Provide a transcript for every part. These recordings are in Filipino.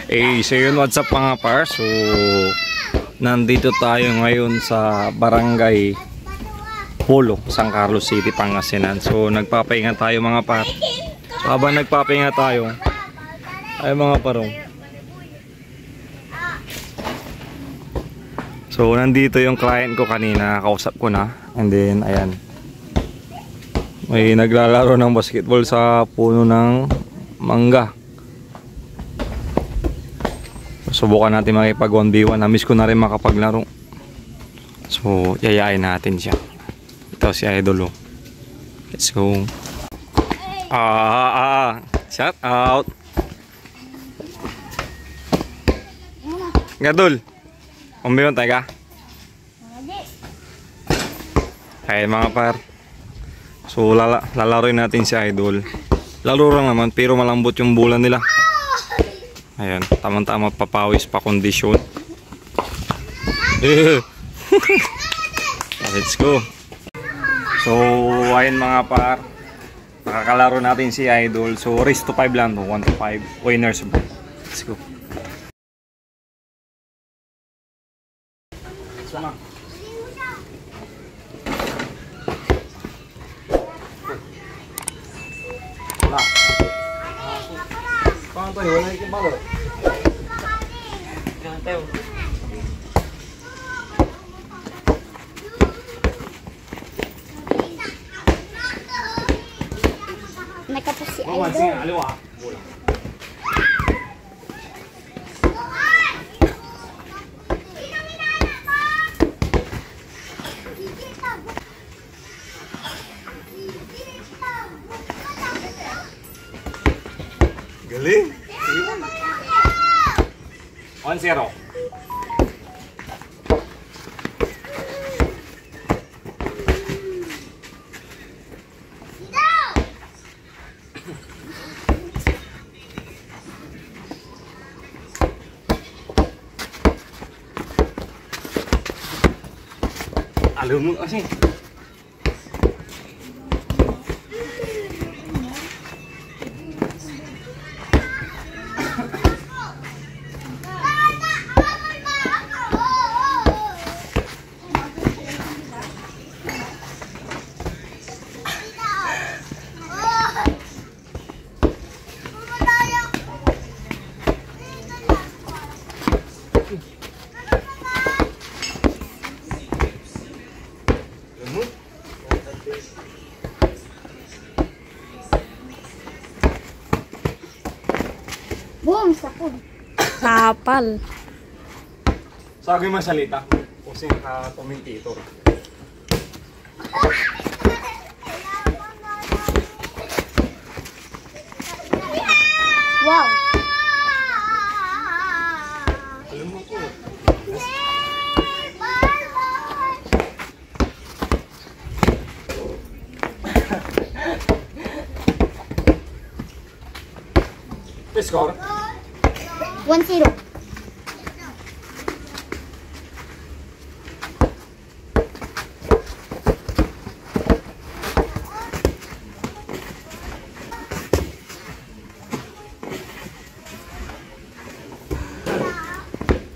So yun, what's up mga par? So nandito tayo ngayon sa Barangay Polo, San Carlos City, Pangasinan. So nagpapahinga tayo mga par. So habang nagpapahinga tayo ay mga parong, so nandito yung client ko kanina, kausap ko na. And then ayan, may naglalaro ng basketball sa puno ng mangga. Subukan natin makipag 1v1. Na-miss ko na rin makapaglaro. So, yayain natin siya. Ito si Idol. Let's go. Shout out. Gadol. Umbiyon tayo ka? Ay mga par. So, lalaroin natin si Idol. Laro lang naman, pero malambot yung bulan nila. Ayan, tamang-tama papawis pa kondisyon. Let's go. So, ayun mga par, nakakalaro natin si Idol. So, race to 5 lang, 1 to 5 winners. Let's go. So na. Paano tayo? Wala yung balo. Ganun tayo. Nakapos si Idol. Galing. 1-0. Alam mo kasi. Boom! Sapod. Sapal. Sabi masalita. Kasi naka-commentator. Wow! Alam mo ko. Score? 1-0.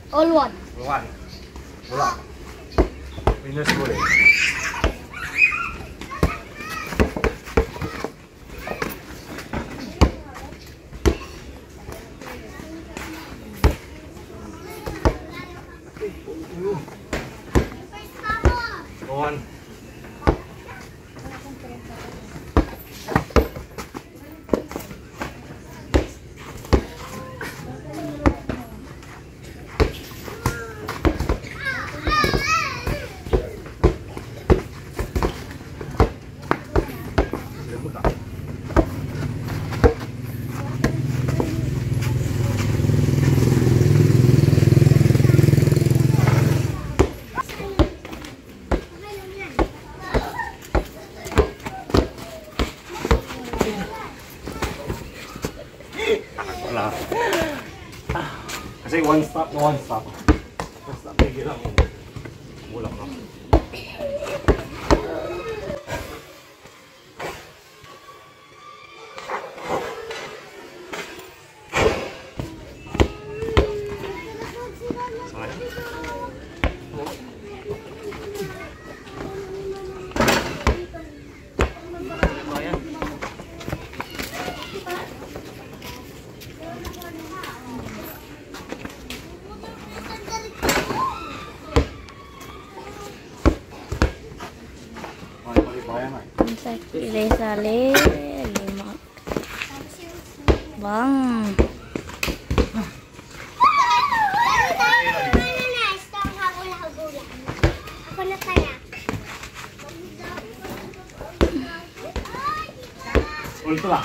All 1. 1. Wala. Winners goal eh. One. Wala. Kasi one stop na one stop. One stop na gilang. Bulak na. Sali. 5. Bang. Ultra.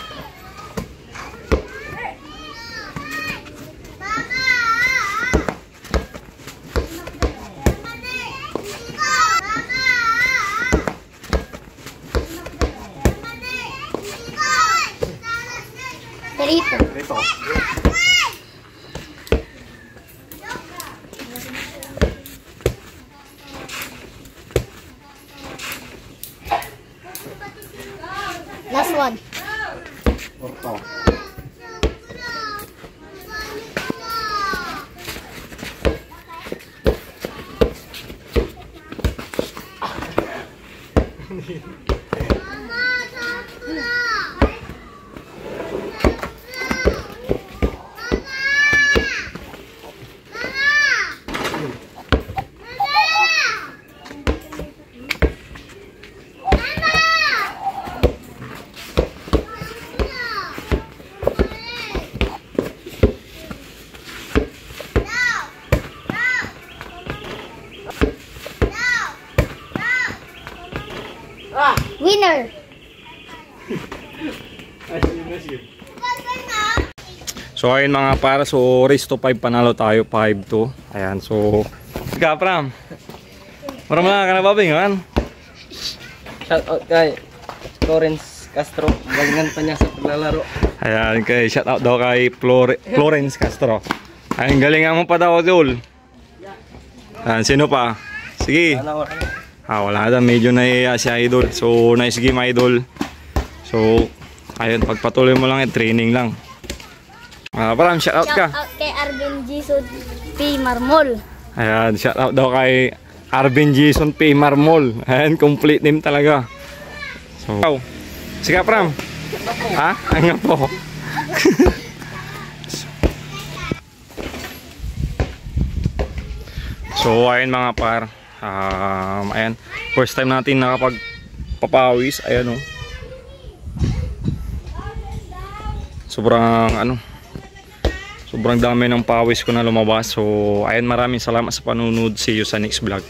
Perito. Ito. Last one. Orto. Winner. So ayun mga para, so race to 5 panalo tayo, 5-2. Ayan, so sige Pram. Maram na ka na babing kan? Shout out kay Lawrence Castro, galingan pa niya sa paglalaro. Ayan, kay shout out daw kay Florence Castro. Ayun, galingan mo pa daw, Joel. Ayan, sino pa? Sige. Wala na, medyo naiya si Idol. So, nice game Idol. So, ayun, pagpatuloy mo lang, training lang. Pram, shout out ka. Shout out kay Arvin Jason P. Marmol. Ayan, shout out daw kay Arvin Jason P. Marmol. Ayan, complete name talaga. So, sige Pram. Ha? Ang po. So, ayun mga par. Ayan, first time natin nakapagpapawis. Ayan o. Sobrang dami ng pawis ko na lumabas. So, ayun, maraming salamat sa panunod. See you sa next vlog.